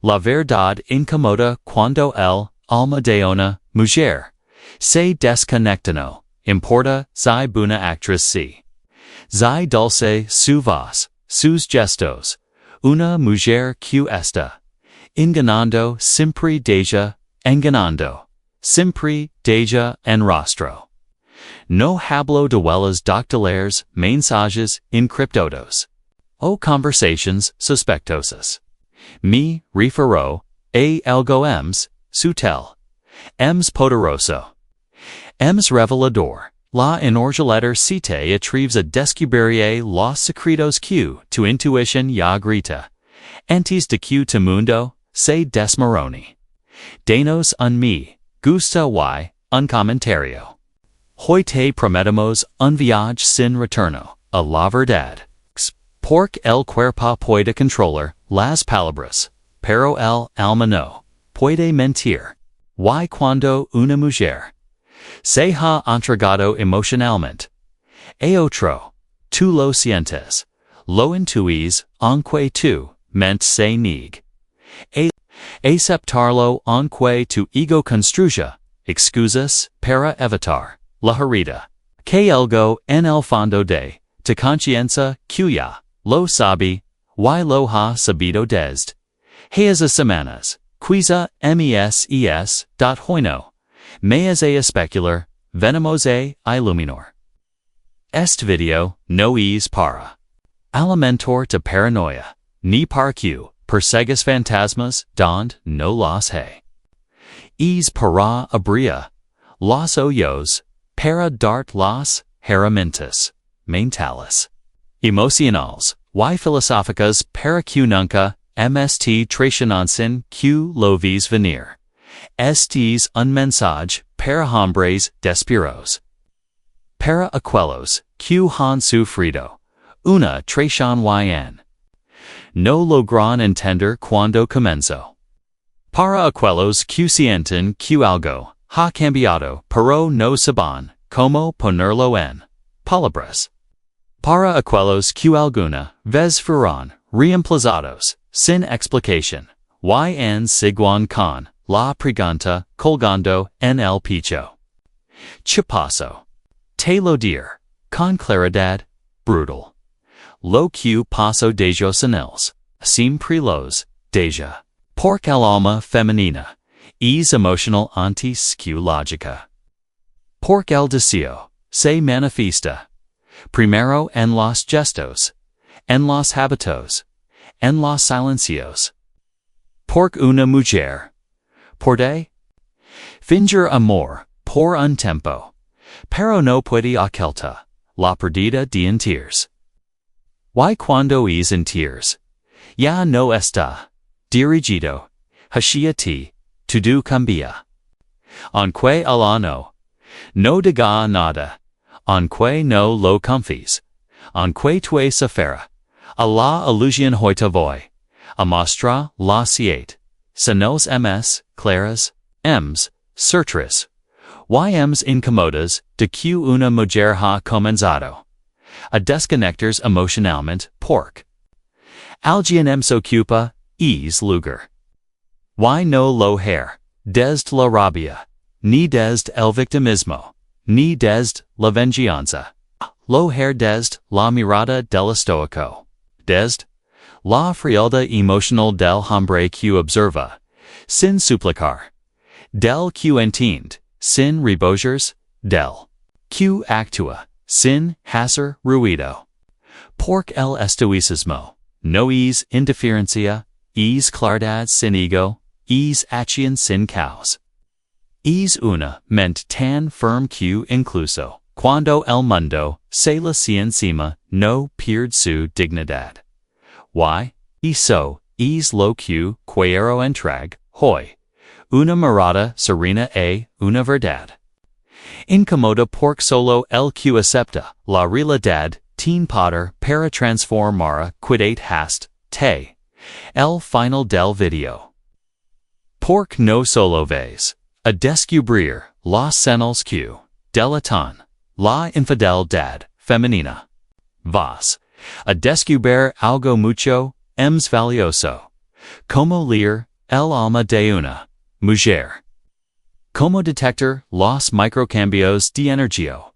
La verdad incómoda cuando el alma de una mujer se desconectano, importa si buena actriz si. Si dulce su voz, sus gestos, una mujer que está enganando siempre deja enganando, siempre deja en rostro. No hablo de huellas dactilares, mensajes encriptados, o conversations sospechosas. Me refiero a algo sutil, poderoso, revelador. La inorgeletter cite atreves a descubrir los secretos que tu intuición ya grita. Antes de que tu mundo se desmorone. Danos un me gusta y un comentario. Hoy te prometemos un viaje sin retorno a la verdad. Porque el cuerpo puede controlar las palabras, pero el alma no puede mentir. Y cuando una mujer se ha entregado emocionalmente a otro, tú lo sientes, lo intuyes, aunque tu mente se niegue. Aceptarlo aunque tu ego construya excusas para evitar la herida. Que algo en el fondo de tu conciencia cuya lo sabe y lo ha sabido desde hace semanas, quizá meses. Hoyno, meas a especular, venimos a iluminar. Este video no es para alimentar tu paranoia, ni para que persegues fantasmas donde no los hay. Es para abrir los ojos para darte las herramientas mentales, emocionales y filosóficas para que nunca mst traicionancen que lo vis venir. Este es un mensaje para hombres desperados, para aquellos que han sufrido una traición y no logran entender cuando comenzó. Para aquellos que sienten que algo ha cambiado pero no saben cómo ponerlo en palabras. Para aquellos que alguna vez fueron reemplazados sin explicación y siguen con la pregunta colgando en el pecho. Chipazo. Te lo dir, con claridad, brutal. Lo que paso de ellos senils, siempre los, deja. Porque el alma femenina, es emocional antes que lógica. Porque el deseo, se manifiesta. Primero en los gestos, en los hábitos, en los silencios. Porque una mujer, puede fingir amor por un tiempo, pero no puede ocultar la pérdida de enteros. Y cuando es enteros, ya no está dirigido hacia ti, todo cambia. Aunque el no diga nada, aunque no lo confíes, aunque tu safara, a la ilusión hoy te voy a mostrar la siete, se nos claras, certras, y incómodas de que una mujer ha comenzado a desconectarse emocionalmente porque alguien se ocupa es lugar. Y no lo hair, desde la rabia, ni desde el victimismo, ni desde la venganza. Lo hair desde la mirada del estoico, desde la frialdad emocional del hombre que observa, sin suplicar, del que entiende, sin rebojos, del que actúa, sin hacer ruido. Porque el estoicismo no es indiferencia, es claridad sin ego, es acción sin caos. Es una mente tan firme que incluso cuando el mundo se le sienta encima no pierde su dignidad. Y eso es lo que quiero entregar hoy, una mirada serena a una verdad. Incómoda porque solo el que acepta la realidad tiene poder para transformar quidate hast te. El final del video. Porque no solo ves a descubrir los señales que delatan la infidelidad femenina. Vas a descubrir algo mucho más valioso. Como leer el alma de una mujer. Como detector los microcambios de energía,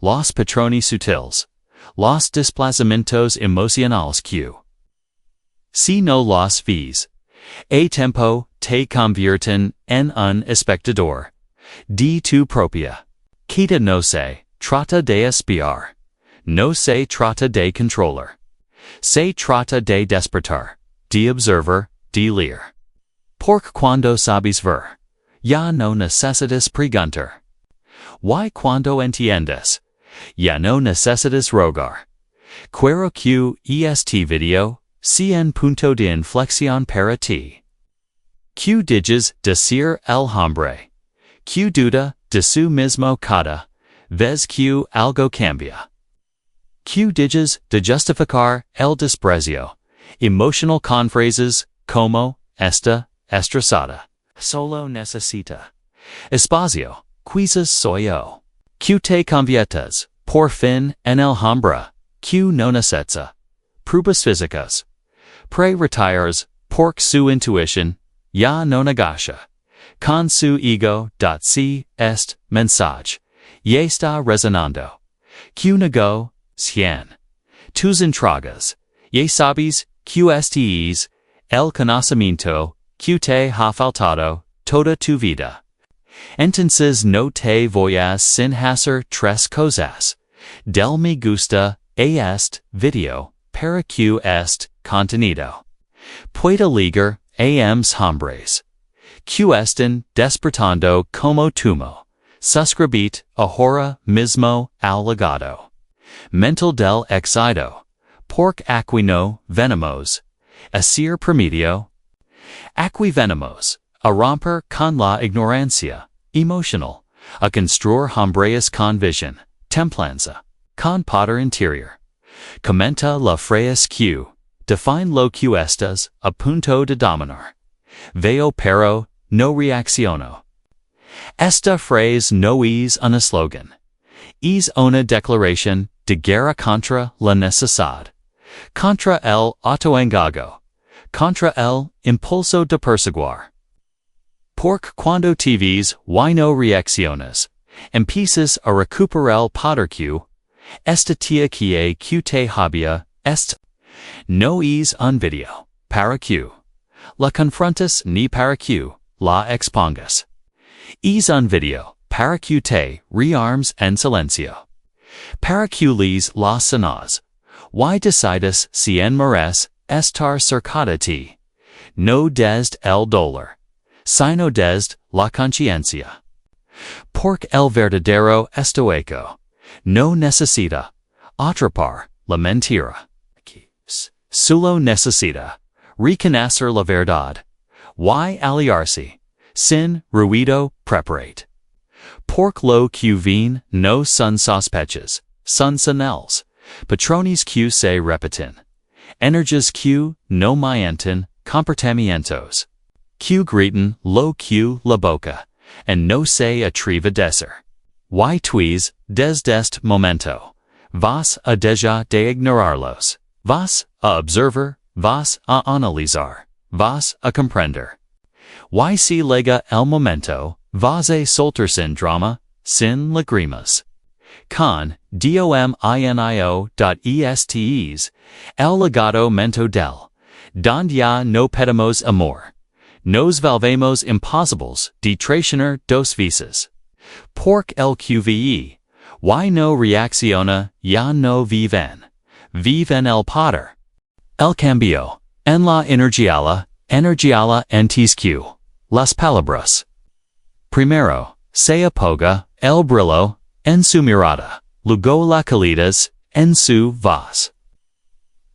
los patrones sutiles, los desplazamientos emocionales que, si no los ves, a tiempo te convierten en un espectador de tu propia vida. No se trata de espiar, no se trata de controlar, se trata de despertar, de observar, de leer. Porque cuando sabes ver, ya no necesitas preguntar. Why cuando entiendes, ya no necesitas rogar. Quiero que este video sea un punto de inflexión para ti. Que digas decir el hombre, que duda de su mismo cada vez que algo cambia. Que digas de justificar el desprecio emocional con phrases como está estresada, solo necesita espacio, quizás soy yo. Que te conviertas, por fin, en el hombre, que no necesita pruebas físicas. Pre-retires, porque su intuición ya no negocia con su ego. Si este mensaje y está resonando, que nego 100 tus entragas, y sabes que este es el conocimiento que te ha faltado toda tu vida. Entonces no te voy a sin hacer tres cosas. Del me gusta a este video para que este contenido pueda llegar a mis hombres que están despertando como tumo. Suscribit ahora mismo al legado mental del éxito, porque aquí no venimos a ser promedio. Aquí venimos a romper con la ignorancia emocional, a construir hombres con visión, templanza, con poder interior. Comenta la frase que define lo que estás a punto de dominar. Veo pero no reacciono. Esta frase no es un eslogan. Es una declaración de guerra contra la necesidad, contra el autoengaño, contra el impulso de perseguir. Porque cuando te ves y no reaccionas, empiezas a recuperar el poder que esta tía que te había este. No es un video para que la confrontes ni para que la expongas. Es un video para que te rearmes en silencio. Para que les las sanas, y decidas si en mereces estar cerca de ti. No desde el dolor, sino desde la conciencia. Porque el verdadero estoico no necesita atrapar la mentira. Solo necesita reconocer la verdad y aliarse sin ruido preparate. Porque lo que ven no son sospechas, son señales, patrones que se repiten, energias que no mienten, comportamientos que gritan lo que la boca, and no se atreve a decir. Y tuis, desde este momento, vas a dejar de ignorarlos, vas a observar, vas a analizar, vas a comprender. Y si llega el momento, vas a soltar sin drama, sin lágrimas. Con dominio.estes, el legado mento del, donde ya no pedimos amor. Nos volvemos imposibles de traicionar dos veces. Porque el QVE, y no reacciona, ya no viven. Viven el poder. El cambio, en la energía antes que las palabras. Primero, se apaga el brillo en su mirada, luego la calidez en su voz.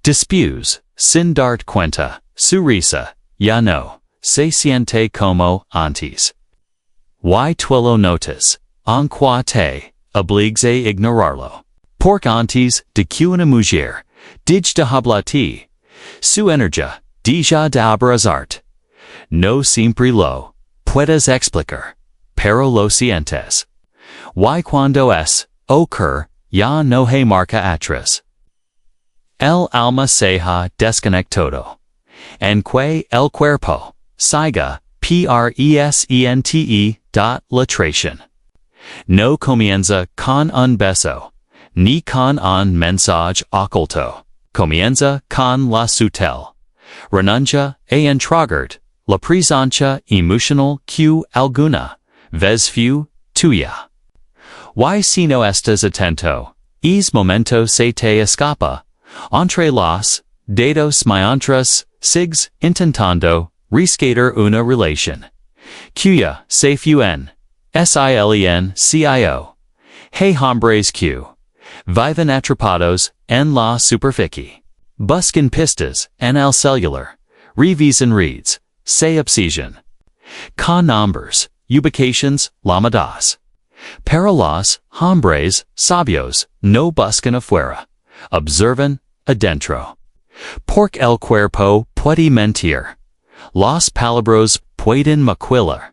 Después, sin dar cuenta, su risa, ya no se siente como antes. Y tú lo notas, aunque te obligues a ignorarlo. Porque antes de que una mujer deje de hablarte, su energía deja de abrazarte. No siempre lo puedes explicar, pero lo sientes. Y cuando ocurre, ya no hay marcha atrás. El alma se ha desconectado. En que el cuerpo Saiga, presente. Latration. No comienza con un beso, ni con un mensaje oculto. Comienza con la sutil renuncia a entragarte, la presencia emocional que alguna vez fue tuya. Y si no estás atento, es momento se te escapa, entre los dedos mientras sigues intentando rescatar una relación cuya se fue en silencio. Hey hombres que viven atrapados en la superficie. Buscan pistas en el celular, revisan redes, se obsesionan con nombres, ubicaciones, llamadas. Pero los hombres sabios no buscan afuera, observan adentro. Porque el cuerpo puede mentir, los palabras pueden maquillar.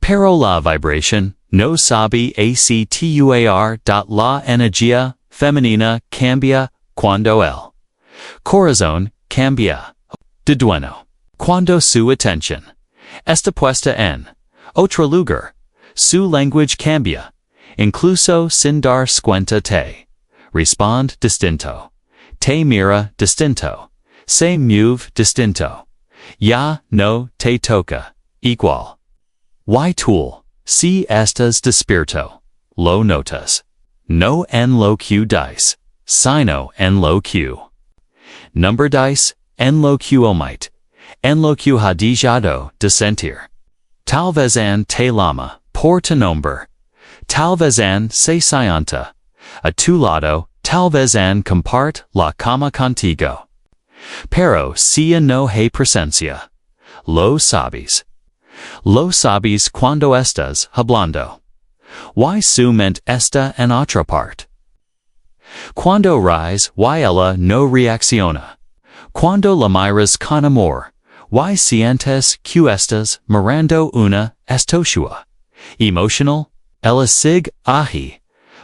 Pero la vibración no sabe actuar. La energía femenina cambia cuando el corazón cambia de dueño. Cuando su atención está puesta en otro lugar, su lenguaje cambia, incluso sin darse cuenta. Te responde distinto, te mira distinto, se mueve distinto. Ya no te toca igual. Y tú, si estás despierto, lo notas. No en lo que dice, sino en lo que number dice, en lo que omite, en lo que ha dejado de sentir. Tal vez en te llama por tu nombre, tal vez en se sienta a tu lado, tal vez en comparte la cama contigo. Pero si no hay presencia, lo sabes. Lo sabes cuando estás hablando. Y su mente está en otra parte. Cuando ríes y ella no reacciona. Cuando la miras con amor, y sientes que estás mirando una estatua. Emotional, ella sigue ahí.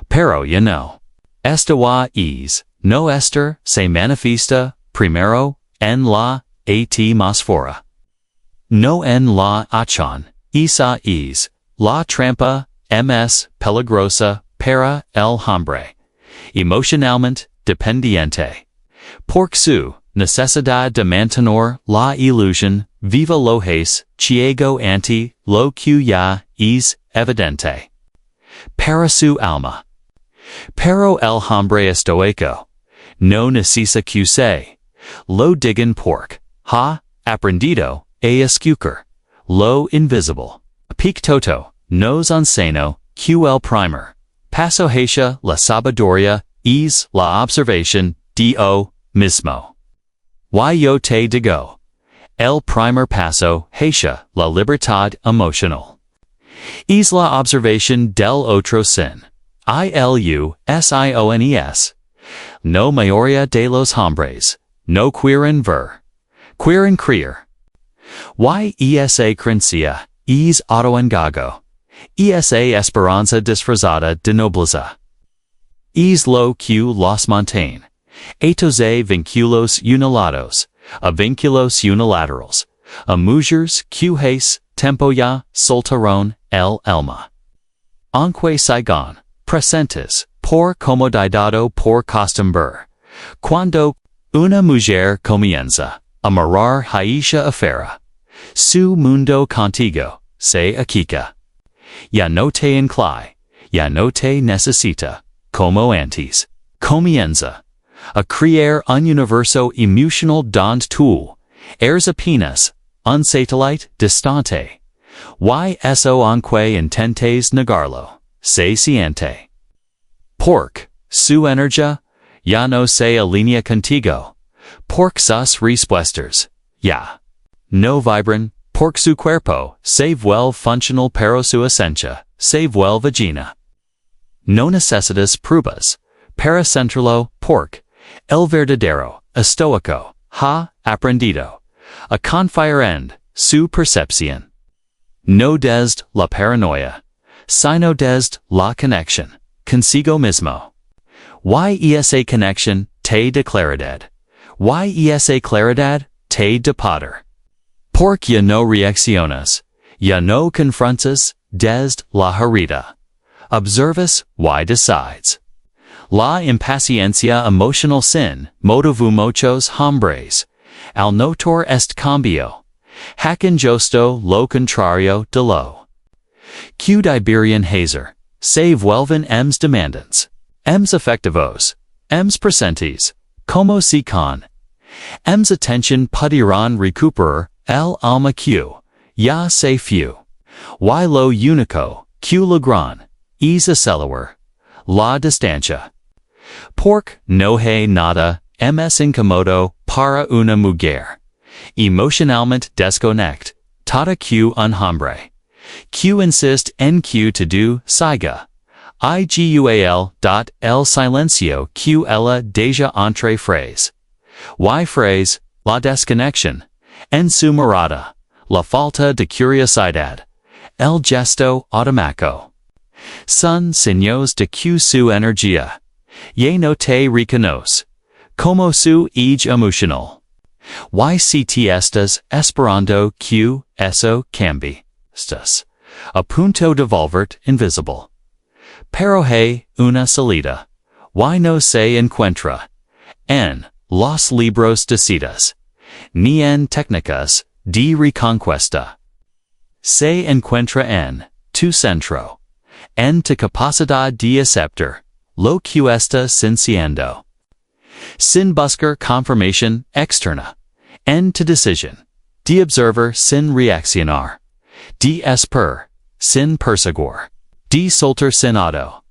Pero ya no. Esta es, no estar, se manifiesta, primero, en la atmósfera. No en la acción, esa es, la trampa, peligrosa, para el hombre. Emocionalmente dependiente. Porque su necesidad de mantener la ilusión viva lo es ciego ante lo que ya es evidente. Para su alma. Pero el hombre estoico no necesita que se lo digan porque ha aprendido a escuchar lo invisible. Pictoto nos enseñó que el primer paso hacia la sabiduría es la observación de o mismo. Y yo te digo, el primer paso hacia la libertad emocional es la observación del otro sin ilusiones. No mayoría de los hombres no quieren ver, quieren creer. Y esa creencia es autoengaño, esa esperanza disfrazada de nobleza. Es lo que los mantiene, atos a vínculos unilaterales, a vínculos unilaterales, a mujeres que hace tiempo ya soltaron el alma. Aunque sigan presentes, por comodidad o por costumbre, cuando una mujer comienza a mirar hacia afuera, su mundo contigo se achica. Ya no te inclina, ya no te necesita, como antes. Comienza a crear un universo emocional donde tú eres apenas un satélite distante. Y eso aunque intentes negarlo, se siente. Porque su energía ya no se alinea contigo. Porque sus respuestas ya no vibran. Porque su cuerpo se vuelve funcional pero su esencia se vuelve llena. No necesitas pruebas para sentirlo porque el verdadero estoico ha aprendido a confiar en su percepción. No desde la paranoia, sino desde la conexión consigo mismo. Y esa conexión te de claridad. Y esa claridad te de poder. Porque ya no reaccionas, ya no confrontas, desde la herida. Observas, why decides. La impaciencia emocional sin motivó muchos hombres. Al notar este cambio. Hacken justo lo contrario de lo que Iberian Hazer. Se vuelven ems demandants. Ems efectivos. Ems presentes. Como si con. Ems attention pudieran recuperar el alma que ya se fue. Y lo único que logran es acelerar la distancia. Porque no hay nada más incómodo para una mujer. Emocionalmente desconectada que un hombre. Que insiste en que todo siga. El silencio que ella deja entre phrase. Y phrase, la desconexión. En su mirada. La falta de curiosidad. El gesto automático. Son signos de que su energía. Ya no te reconoce. Como su eje emocional. Y si te estás esperando que eso cambie. Estás a punto de volverte invisible. Pero hay una salida. Y no se encuentra en los libros de citas, ni en técnicas de reconquista. Se encuentra en tu centro, en tu capacidad de aceptar lo que está sintiendo. Sin buscar confirmación externa, en tu decisión, de observar sin reaccionar, de esperar sin perseguir, de soltar sin auto,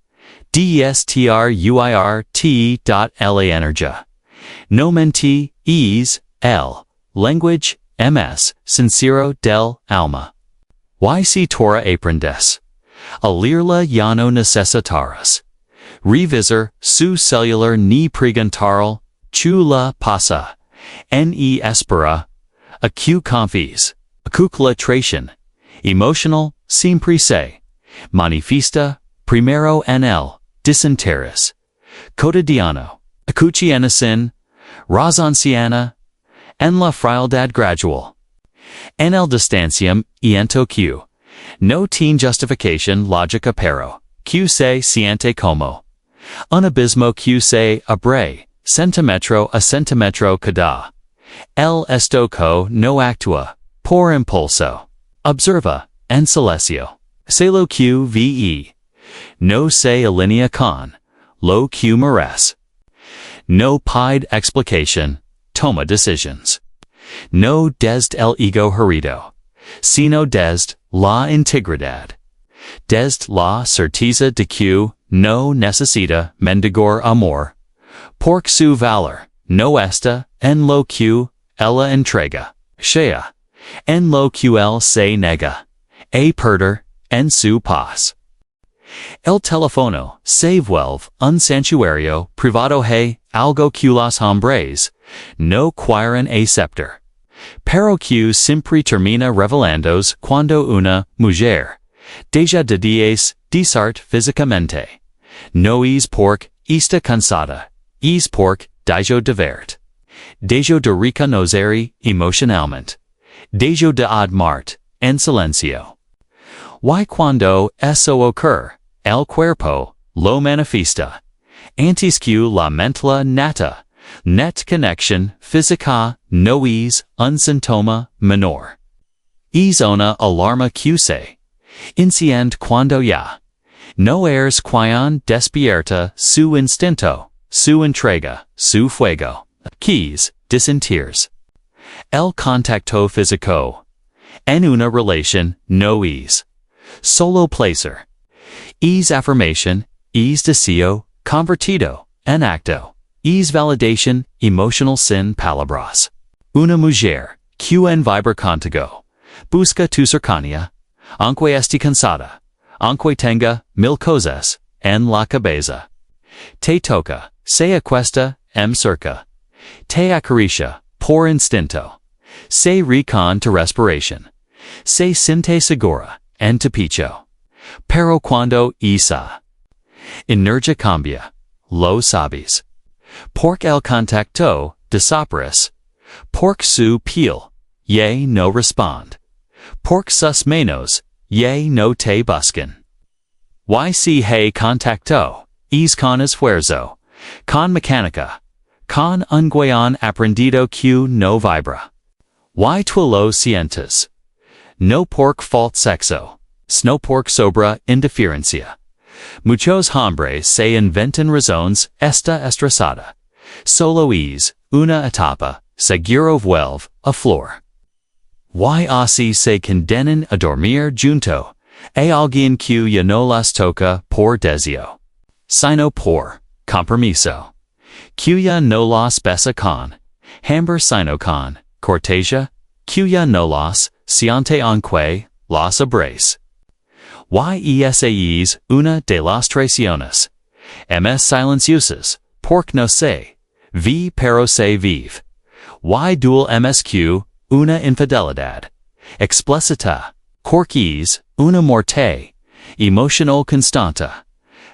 de struir la energía. No menti es el language ms sincero del alma. Y si tora aprendes, a leerla ya no necesitarás. Revisar su celular ni preguntarle, chula pasa, ne espera, a que confíes, a cuculatración, emotional, siempre se, manifiesta, primero en el, desinterés, cotidiano, acuciana sin, razonciana, en la frialdad gradual. En el distanciam iento que, no tiene justificación lógica pero, que se siente como. Un abismo que se abre, centímetro a centímetro cada. El estoco no actúa, por impulso. Observa, en silencio. Se lo que ve. No se alinea con lo que merece. No pide explicación, toma decisions. No desde el ego herido, sino desde la integridad. Desde la certeza de que no necesita mendigar amor, porque su valor no está en lo que ella entrega, sea, en lo que él se nega, a perder en su paz. El teléfono se vuelve un santuario privado hay algo que los hombres no quieren aceptar, pero que siempre termina revelándose cuando una mujer deja de desart físicamente. No es porque está cansada, es porque deja de verte. Deja de reconocer emocionalmente. Deja de admart en silencio. Y cuando eso ocurre, el cuerpo lo manifiesta. Antes que la mente nata, net connection física no es un síntoma menor. Es una alarma que se enciende cuando ya no eres quien despierta su instinto, su entrega, su fuego. Keys, disentirs. El contacto físico. En una relación no es solo placer. Es afirmación, es deseo, convertido, en acto. Es validación, emotional sin palabras. Una mujer, que en vibra contigo. Busca tu cercanía. Aunque esté cansada. Aunque tenga mil cosas en la cabeza. Te toca, se acuesta, cerca. Te acaricia, por instinto. Se recon tu respiración. Se siente segura, en tu pecho. Pero cuando esa energía cambia, lo sabes. Porque el contacto desaparece. Porque su piel yea no respond. Pork sus menos, yea no te buscan. YC hey contacto, es con esfuerzo, con mecánica, con un aprendido que no vibra. Y tú lo sientes. No pork fault sexo, sno pork sobra indiferencia. Muchos hombres se inventan razones esta estresada. Solo es una etapa, seguro vuelve a flor. Y así se condenan a dormir junto a alguien que ya no las toca por deseo, sino por compromiso. Que ya no las besa con hambre sino con cortesia, que ya no las siente aunque las abrace. Y esa es una de las traiciones más silenciosas, porque no se ve pero se vive. Y dual MSQ, una infidelidad explícita, corquis, una muerte emocional constanta.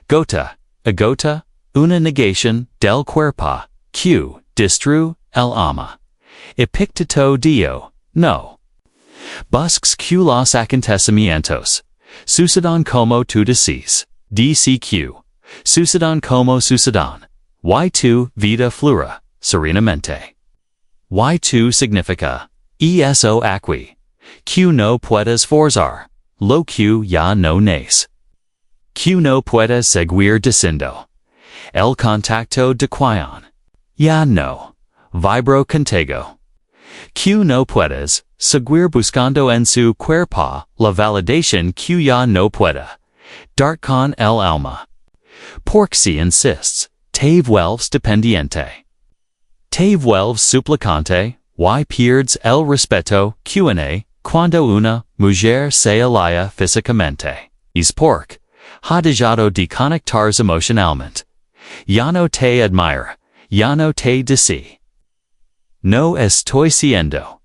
Gota, agota, una negación del cuerpo, que destrue el alma. Epicteto dio, no. Busques que los acontecimientos sucedan como tú decís, DCQ, sucedan como sucedan. Y tu vida flura, serenamente. Y tu significa, eso aquí, que no puedes forzar, lo que ya no nace. Que no puedes seguir diciendo. El contacto de quién. Ya no. Vibro contigo. Que no puedes seguir buscando en su cuerpo la validación que ya no pueda dar con el alma. Porque si insistes, te vuelves dependiente. Te vuelves suplicante, y pierdes el respeto que cuando una mujer se alía físicamente. Es porque ha dejado de conectarse emocionalmente. Ya no te admira, ya no te dice. No estoy siendo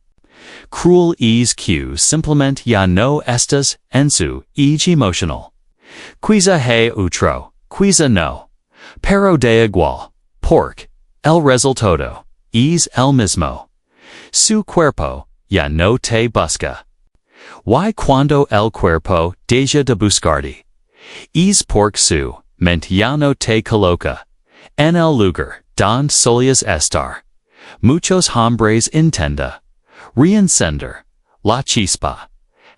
cruel es que simplemente ya no estás en su eje emocional. Quizá hay otro, quizá no. Pero da igual, porque el resultado es el mismo. Su cuerpo ya no te busca. Y cuando el cuerpo deja de buscarte, es porque su mente ya no te coloca en el lugar donde solías estar. Muchos hombres intenta reencender la chispa.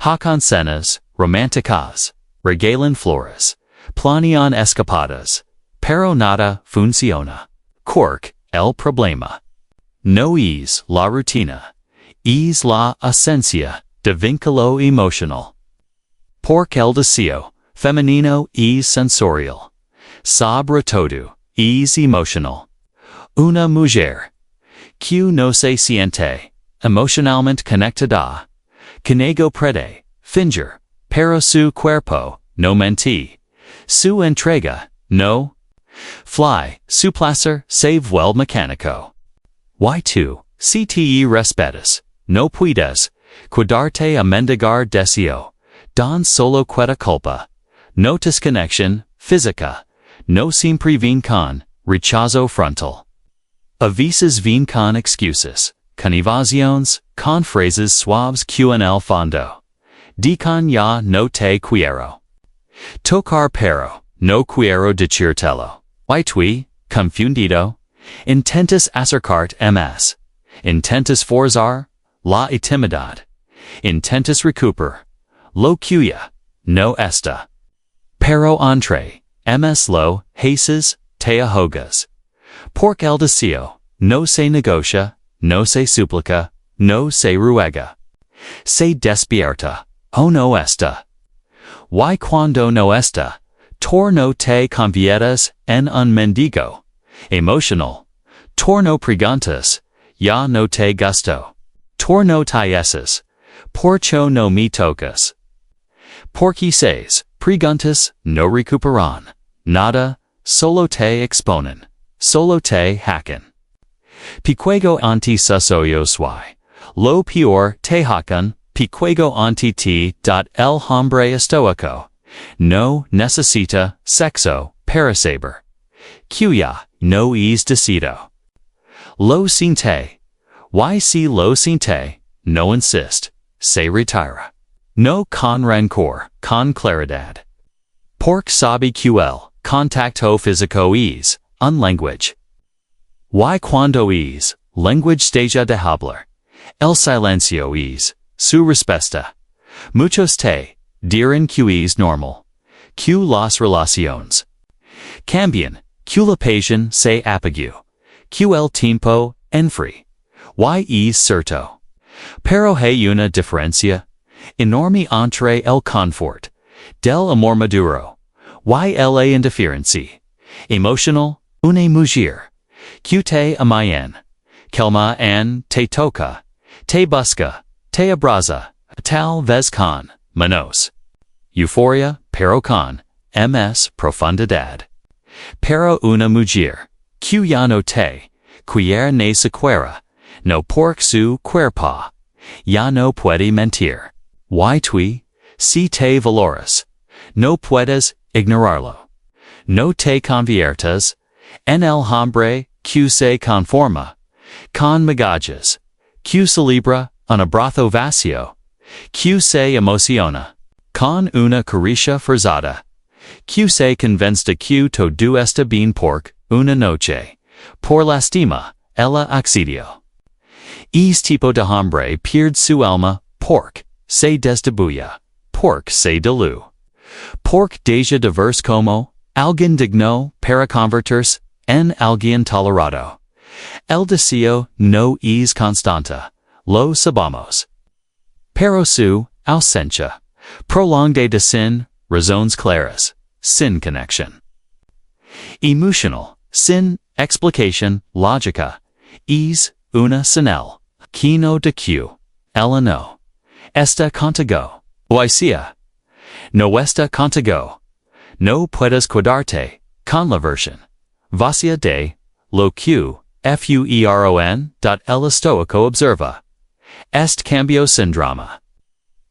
Hacan cenas románticas, regalan flores, planean escapadas, pero nada funciona. Porque el problema no es la rutina, es la ausencia de vínculo emocional. Porque el deseo femenino es sensorial, sobre todo es emocional. Una mujer que no se siente emocionalmente conectada, que nego puede fingir, pero su cuerpo no mente, su entrega no fly, su placer se vuelve mecánico. Y tú, si te respetas, no puedes cuidarte a mendigar deseo, don solo queda culpa, no desconexión física, no siempre vin con rechazo frontal. A veces vin con excusas, con evasiones, con phrases suaves que en el fondo dicen ya no te quiero tocar pero no quiero decírtelo. Y tú, confundido, intentas acercarte más, intentas forzar la intimidad, intentas recuperar lo que ya no está. Pero entre lo haces te ahogas. Porque el deseo no se negocia, no se suplica, no se ruega. Se despierta, o no está. Y cuando no está, torno te conviertes en un mendigo emocional. Torno preguntas, ya no te gusto. Torno tieses, porcho no me tocas. Porque seis preguntas no recuperan nada, solo te exponen, solo te hacken. Piquego anti susoyos y lo peor te hacan, piquego anti ti. El hombre estoico no necesita sexo para saber que ya no es decidido. Lo siente, y si lo siente, no insist, se retira. No con rancor, con claridad. Porque sabe QL, contacto físico es, un language. Y cuando es, language deja de hablar. El silencio es, su respuesta. Muchos te, dirán que es normal. Que las relaciones cambian, que la pasión se apagó. Que el tiempo enfríe. Y es cierto. Pero hay una diferencia enorme entre el confort del amor maduro y la indiferencia emocional. Una mujer que te amayan, kelma an te toca, te busca, te abraza, tal vez con manos. Euforia, pero con ms profundidad. Pero una mujer que ya no te quiere ni siquiera, no porque su cuerpo ya no puede mentir. Y tú, si te valoras, no puedes ignorarlo. No te conviertas en el hombre que se conforma con migajas, que celebra un abrazo vacío, que se emociona con una caricia forzada, que se convence de que todo está bien por una noche, por lástima, el accedio. Es tipo de hombre pierde su alma porque se destituya, porque se dilú, porque deja de verse como alguien digno para convertirse en alguien tolerado. El deseo no es constante, lo sabemos. Pero su ausencia prolongada de sin razones claras, sin conexión emocional, sin explicación lógica, es una señal que no de que ella no está contigo, o sea, no está contigo. No puedes quedarte con la versión vacía de lo que fueron. El estoico observa. Este cambio sin drama,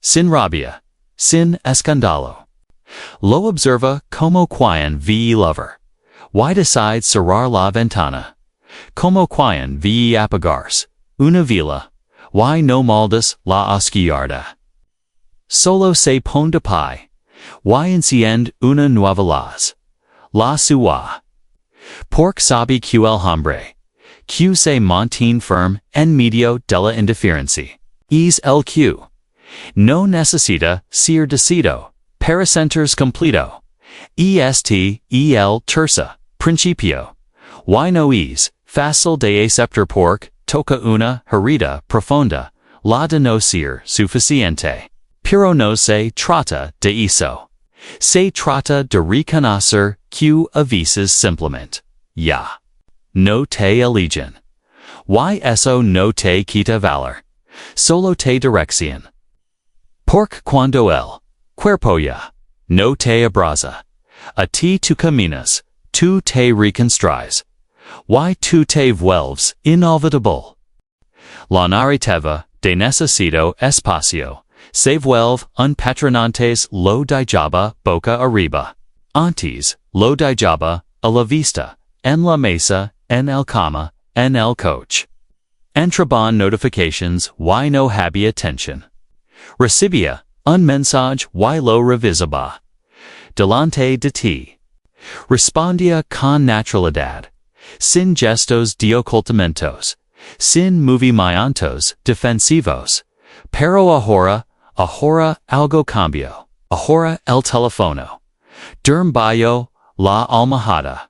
sin rabia, sin escándalo. Lo observa como quien ve lover. Y decide cerrar la ventana. Como quien ve apagarse una vela. Y no moldes la oscuridad. Solo se pone de pie. Y enciende una nueva luz. La suya. Porque sabe que el hombre que se mantiene firme en medio de la indiferencia es el que no necesita ser decidido para sentirse completo. Este el tercer principio. Y no es fácil de aceptar porque toca una herida profunda, la de no ser suficiente. Pero no se trata de eso. Se trata de reconocer que a veces simplemente ya no te eligen. Y eso no te quita valor. Solo te dirección. Porque cuando el cuerpo ya no te abraza, a ti tu caminas, tú te reconstruyes. Y tú te vuelves inolvidable. La narrativa de necesito espacio se vuelve un patronantes lo dejaba boca arriba. Antes lo dejaba a la vista, en la mesa, en el cama, en el coche. Entraban notifications y no había atención. Recibía un mensaje y lo revisaba. Delante de ti. Respondía con naturalidad. Sin gestos de ocultamientos. Sin movimientos defensivos. Pero ahora algo cambió. Ahora el teléfono. Durmió la almohada.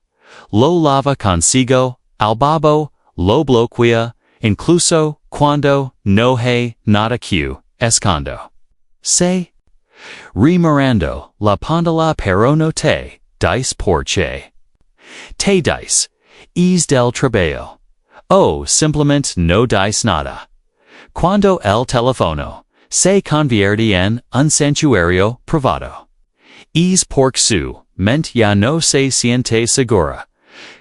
Lo lava consigo, al babo, lo bloquea, incluso cuando no hay nada que escondo. Se remirando la pantalla pero no te dice porche. Te dice, es del trabajo. O simplemente no dice nada. Cuando el teléfono se convierte en un santuario privado. Es porque su mente ya no se siente segura.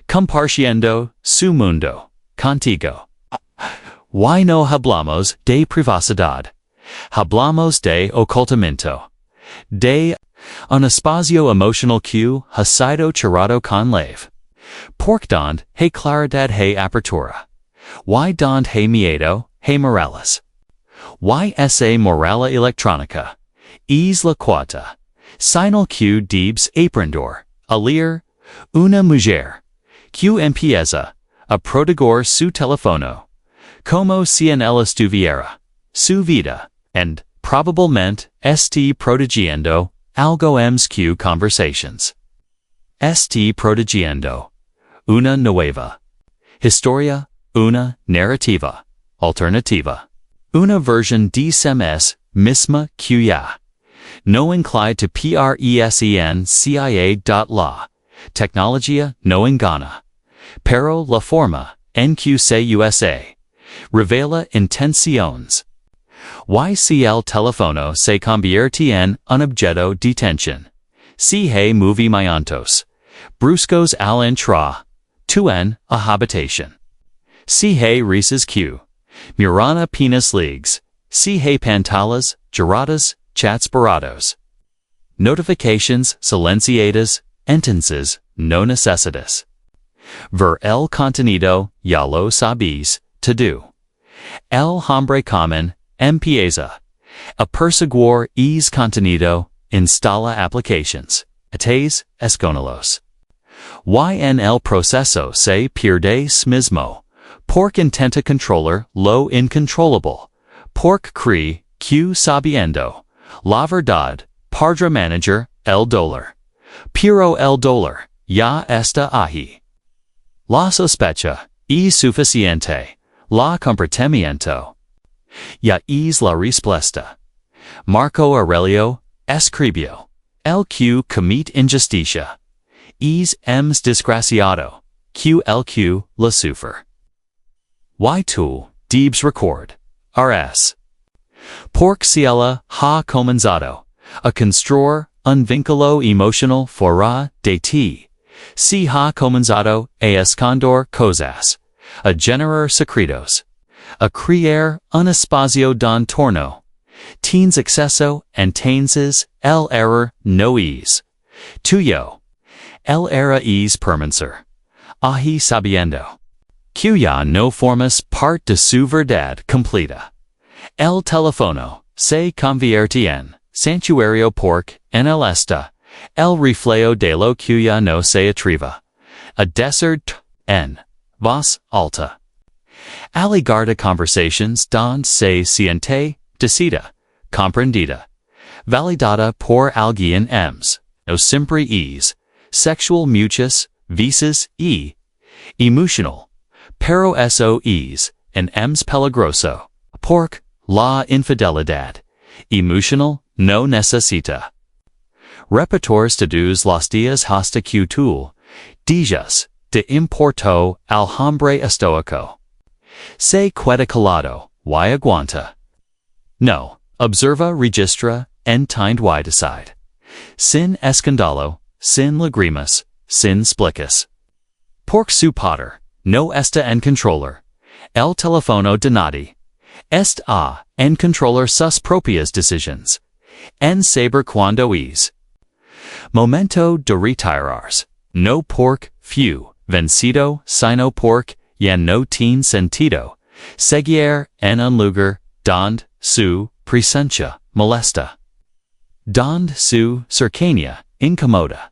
Compartiendo su mundo contigo. Y no hablamos de privacidad. Hablamos de ocultamiento. De un espacio emocional que ha sido cerrado con leve. Porque donde hay claridad hay apertura. Y donde hay miedo hay morales. Y esa morala electrónica. Es la cuota. Sinal que debes aprender. A leer. Una mujer. Que empieza. A proteger su teléfono. Como si en él estuviera. Su vida. And, probablemente, esté protegiendo. Algo que conversations. Esté protegiendo. Una nueva. Historia. Una narrativa. Alternativa. Una versión de SMS, misma que ya. No inclined to presencia.la. Tecnología no engana. Pero la forma, en que se usa. Revela intenciones. Y si el teléfono se convierte en un objeto de tensión. Si hay movimientos bruscos al entrar. Tu en a habitación. Si hay risas que miran apenas leagues. Si hay pantallas, giradas, chats parados. Notifications silenciadas, entonces, no necesitas. Ver el contenido, ya lo sabes, to do. El hombre común, empieza. A perseguir es contenido, instala aplications. Ates, escónelos. Y en el proceso se pierde mismo. Porque intenta controlar lo incontrolable. Porque cree que sabiendo. La verdad, para manager, el dólar. Pero el dólar, ya está ahí. La sospecha, es suficiente. La comportamiento. Ya es la respuesta. Marco Aurelio, escribió. El que comete injusticia. Es desgraciado. Que el que la sufre. Y tú, debes record. Rs. Porque si ella ha comenzado a construir un vínculo emocional fuera de ti. Si ha comenzado a esconder cosas. A generar secretos. A crear un espacio d'entorno. Tienes acceso, entonces, el error no es tuyo. El error es permanecer. Ahí sabiendo. Que ya no formas parte de su verdad completa. El teléfono se convierte en santuario porque en el está el reflejo de lo que ya no se atreva a decir en voz alta. Aligarda conversations donde se siente decida, comprendida, validada por alguien no siempre es sexual muchas veces y emotional, pero eso es en peligroso, porque la infidelidad emotional no necesita repetir todos los días hasta que tú dejas de importo al hombre estoico. Se queda calado, y aguanta. No, observa, registra, entiende y decide. Sin escándalo, sin lágrimas, sin explicas. Porque su poder no está en controlar el teléfono de nadie. Está en controlar sus propias decisiones. En saber cuándo es momento de retirarse. No porque fue vencido, sino porque ya no tiene sentido seguir en un lugar donde su presencia molesta. Donde su cercanía incómoda.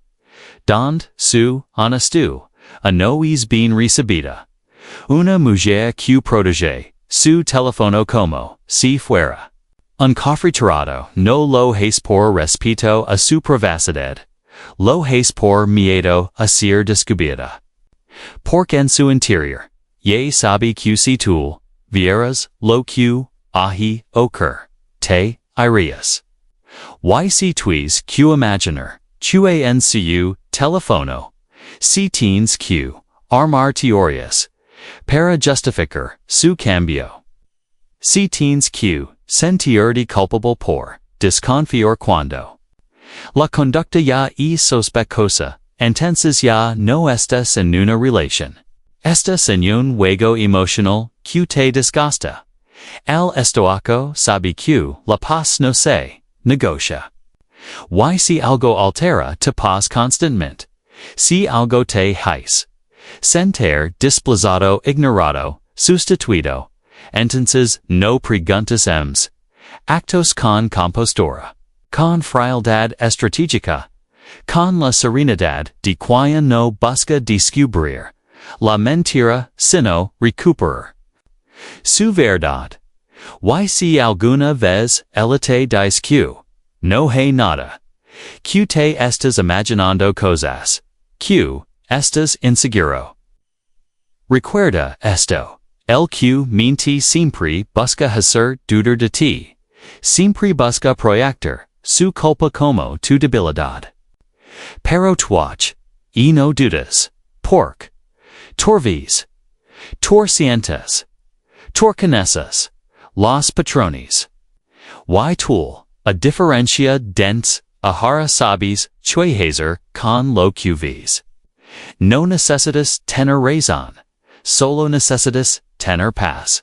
Donde su honestud no es bien recibida. Una mujer que protege su teléfono como si fuera un cofre no lo hace por respeto a su privacidad. Lo hace por miedo a ser descubierta. Porque en su interior, ya sabe que si tú vieras lo que ahí ocurre, te irías. Y si tuis que imaginar, tu en su teléfono, si tienes que armar teorías, para justificar su cambio. Si tienes que sentirte culpable por desconfiar cuando la conducta ya es sospechosa, entonces ya no estás en una relación. Estás en un juego emocional que te desgasta. El estoico sabe que la paz no se negocia. Y si algo altera tu paz constantemente, si algo te hace sentir desplazado, ignorado, sustituido, Entonces no preguntas ems. Actos con compostura. Con frialdad estratégica. Con la serenidad de quien no busca descubrir la mentira sino recuperar su verdad. Y si alguna vez ella te dice que no hay nada, que te estás imaginando cosas, que estás inseguro. Recuerda esto, el que mente siempre busca hacer dudar de ti, siempre busca proyectar su culpa como tu debilidad. Pero tuach, y no dudas, porque torvis, sientes, conoces, los patrones. Y tú, a diferencia dents, ahora sabes, hacer con lo que ves. No necesitas tener razón, solo necesitas tener paz.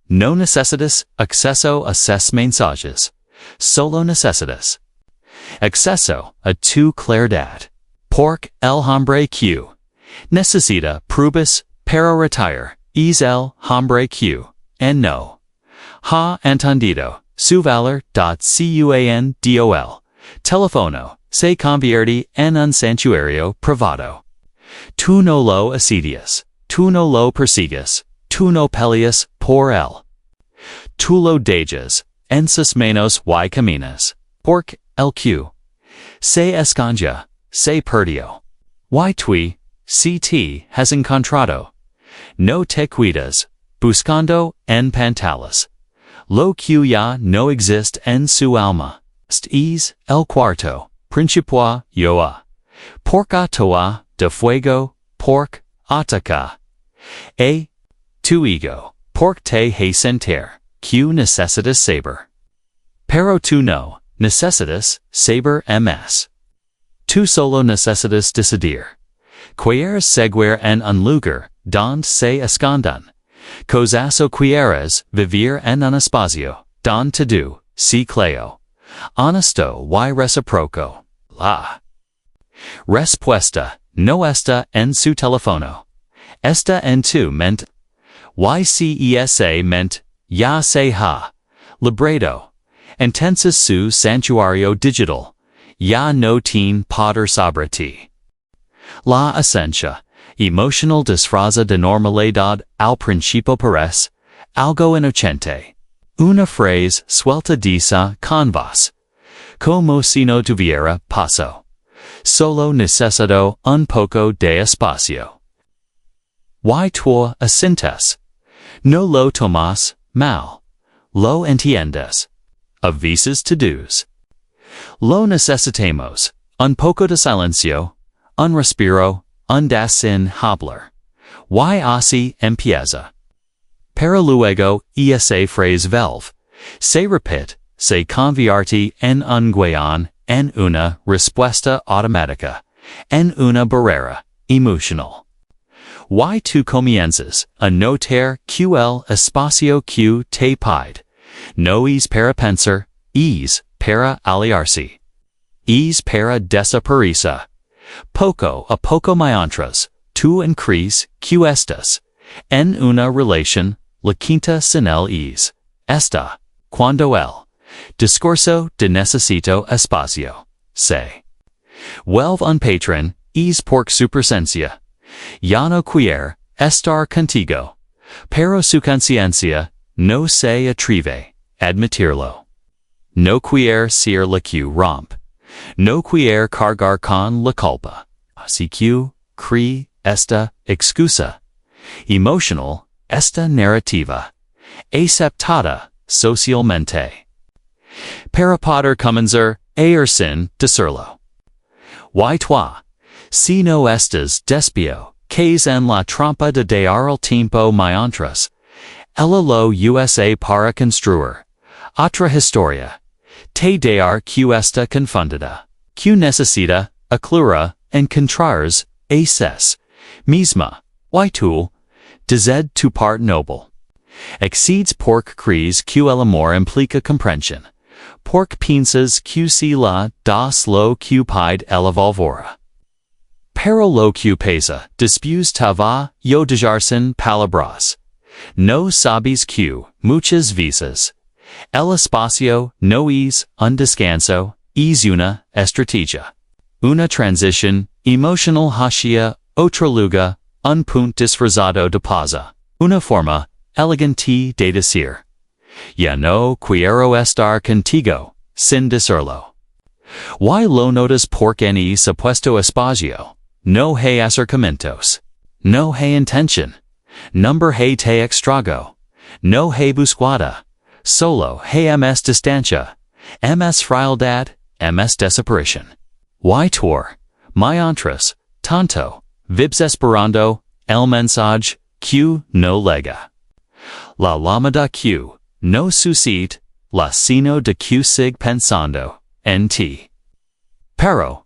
No necesitas acceso a ses mensajes, solo necesitas acceso a tu claridad. Porque el hombre que necesita pruebas para retirar es el hombre que no ha entendido su valor. Cuandol, teléfono, se convierte en un santuario privado. Tú no lo asedias, tú no lo persigues, tú no peleas por él. Tú lo dejas en sus manos y caminas, porque el que se esconde, se perdió. Y tú, si te has encontrado, no te cuidas, buscando en pantalas lo que ya no existe en su alma. Es el cuarto principio yoa, porque toa de fuego, porque ataca. Tu ego, porque te hay sentir, que necesitas saber. Pero tú no necesitas saber ms. Tú solo necesitas decidir. Quieres seguir en un lugar donde se escondan cosas o quieres vivir en un espacio donde todo se claro, honesto y recíproco. La respuesta no está en su teléfono, está en tu mente. Y si esa mente ya se ha librado, entonces su santuario digital ya no tiene poder sobre ti. La esencia emocional disfraza de normalidad al principio parece algo inocente. Una frase suelta dice con voz, como si no tuviera paso. Solo necesito un poco de espacio. Y tú asientes. No lo tomas mal. Lo entiendes. A veces te dus. Lo necesitamos. Un poco de silencio. Un respiro. Un das sin hablar. Y así empieza. Pero luego esa frase velve. Se repite. Se convierte en un guión, en una respuesta automática, en una barrera emocional. Y tú comienzas a notar que el espacio que te pide no es para pensar, es para aliarse, es para desaparecer. Poco a poco mientras tú crees que estás en una relación, la quinta señal es esta, cuando el discurso de necesito espacio se vuelve un patrón, es por su presencia. Ya no quiere estar contigo, pero su conciencia no se atreve a admitirlo. No quiere ser la que rompe. No quiere cargar con la culpa. Así que cree esta excusa emocional, esta narrativa, aceptada socialmente. Para poder comenzar a sin decirlo. Y tú, si no estás despio, caes en la trampa de dar el tiempo mientras ella lo usa para construir otra historia. Te dar que está confundida, que necesita aclarar encontrars a ses misma. Y tú, desde tu parte noble, exceeds porque crees que el amor implica comprensión, porque piensas que si la das lo que pide el evolvora. Pero lo que pesa, después te va yo dejar sin palabras, No sabes que, muchas veces. El espacio no es un descanso, es una estrategia. Una transición emocional hacia otro lugar, un punto disfrazado de pausa. Una forma elegante de decir. Ya no quiero estar contigo, sin decirlo. Why lo notas porque en ese puesto espacio? No hay acercamientos. No hay intención. Number hay te extrago. No hay buscada. Solo hay ms distancia. Ms frialdad. Ms desaparición. Why tor? Mientras tanto, vibs esperando el mensaje que no llega. La llamada que no sucede, la sino de que sigue pensando en ti. Pero,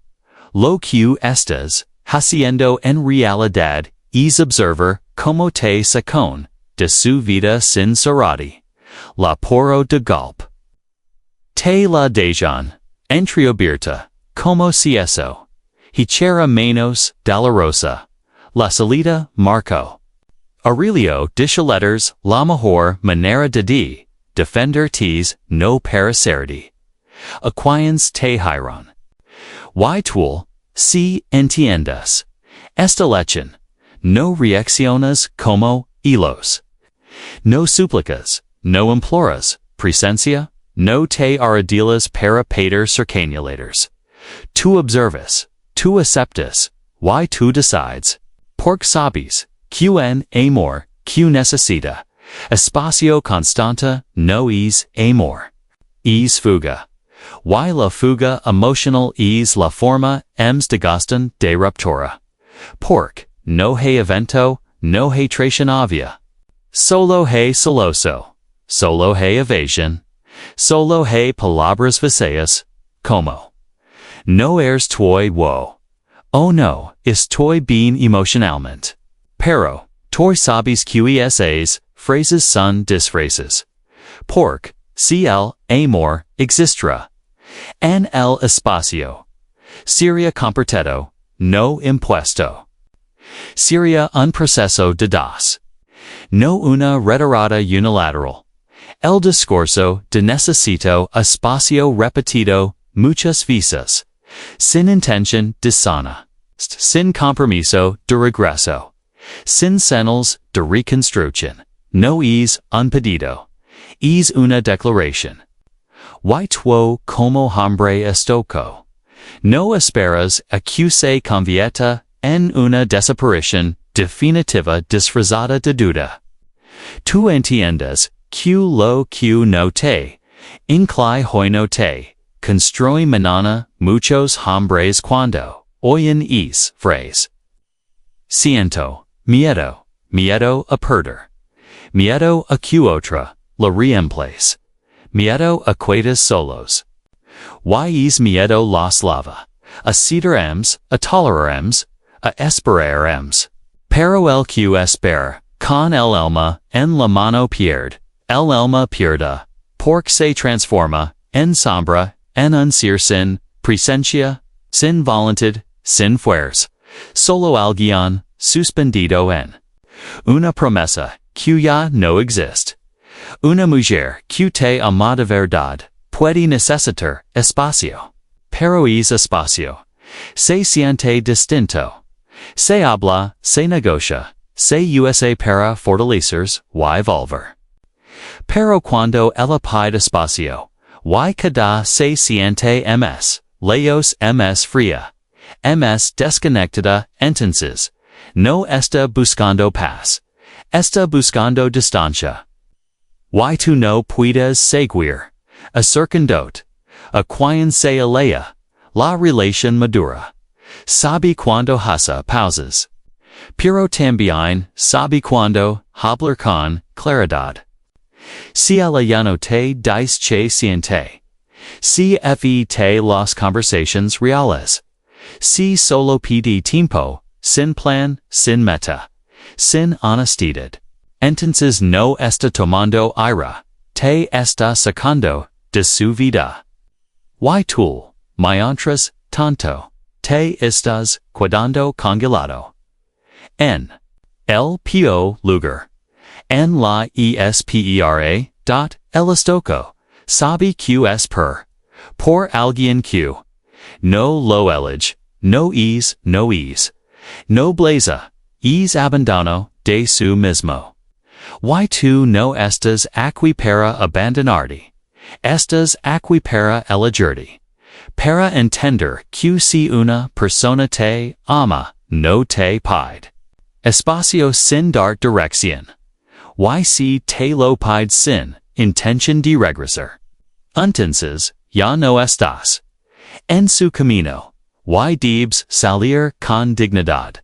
lo que estás haciendo en realidad es observar cómo te sacan de su vida sin cerrati. La poro de golpe. Te la dejan entreabierta, como si eso hiciera menos dolorosa. La salida marcó. Aurelio dice letters la mejor manera de defender tes no parecerti. Aquians te hiron. Y tú, si entiendes. Esta lección. No reaccionas como ellos. No suplicas, no imploras, presencia, no te arredilas para pedir cercanulators. Tú observas, tú aceptas, y tú decides. Porque sabes, quen amor, que necesita. Espacio constante no es amor. Es fuga. Y la fuga emocional es la forma de de ruptura. Porque no hay evento, no hay traición obvia. Solo hay celoso. Solo hay evasión. Solo hay palabras vacías. Como. No eres toy wo. Oh no, estoy bien emocionalmente. Pero, toy sabes que esas phrases son disfraces. Porque, si el amor existra. En el espacio. Sería compartido, no impuesto. Sería un proceso de dos. No una retirada unilateral. El discurso de necesito espacio repetido muchas veces. Sin intención de sana. Sin compromiso de regreso. Sin señales de reconstrucción. No es un pedido. Es una declaración. Y tú como hombre estoico. No esperas a que se convierta en una desaparición definitiva disfrazada de duda. Tú entiendes que lo que no te inclui hoy no te construye mañana muchos hombres cuando oyen es phrase. Siento miedo, miedo a perder. Miedo a que otra la reemplace. Miedo a quedas solos. Y es miedo la slava. A cederemos, a toleraremos, a esperaremos. Pero el que espera, con el alma en la mano pierde. El alma pierda, porque se transforma, en sombra, en un ser sin presencia, sin voluntad, sin fuerza. Solo alguien, suspendido en. Una promesa, que ya no existe. Una mujer que te ama de verdad, puede necesitar espacio. Pero es espacio. Se siente distinto. Se habla, se negocia, se usa para fortalecerse y volver. Pero cuando ella pide espacio, y cada se siente lejos fría, desconectada, entonces, no está buscando paz, está buscando distancia. Y tú no puedes seguir, acercándote, a quien se alea, la relación madura. Sabe cuando hace pausas. Pero también sabe cuando hablar con claridad. Si ella ya no te dice che siente. Si te las conversaciones reales. Si solo pide tiempo, sin plan, sin meta, sin honestidad. Entonces no está tomando aire, te está sacando de su vida. Y tú, mientras tanto, te estás quedando congelado. En el peor lugar. en la espera, el estoco, sabe que es por alguien que, no lo elige, no es, no blaza, es abandono de su mismo. Y tú no estás aquí para abandonarte, estás aquí para elegirte, para entender que si una persona te ama, no te pide espacio sin dar dirección. Y si te lo pide sin intención de regresar, entonces ya no estás en su camino, y debes salir con dignidad.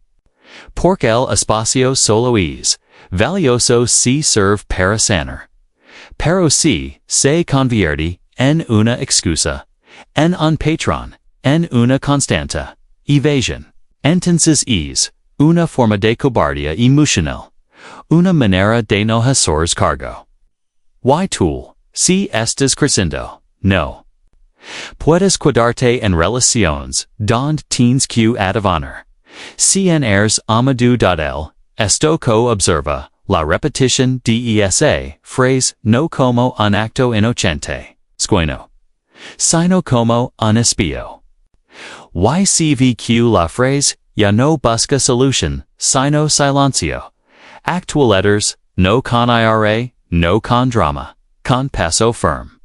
Porque el espacio solo es valioso si serve para sanar. Pero si se convierte en una excusa, en un patrón, en una constante evasión, entonces es una forma de cobardía emocional, una manera de no hacerse cargo. Y tú, si estás creciendo, no puedes quedarte en relaciones donde tienes que adivinar. Si en eres amado del estoco observa la repetición de esa frase no como un acto inocente, sino como un espío. Y si vi que la frase ya no busca solución, sino silencio, actualetters, no con ira, no con drama, con paso firme.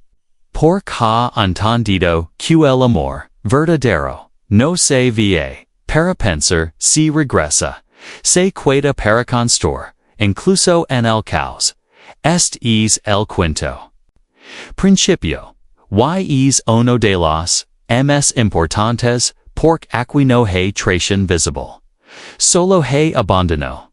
Porque ha entendido que el amor verdadero no se ve para pensar si regresa, se queda para construir, incluso en el caos. Este es el cuento. Principio. Y es uno de los más importantes porque aquí no hay traición visible. Solo hay abandono,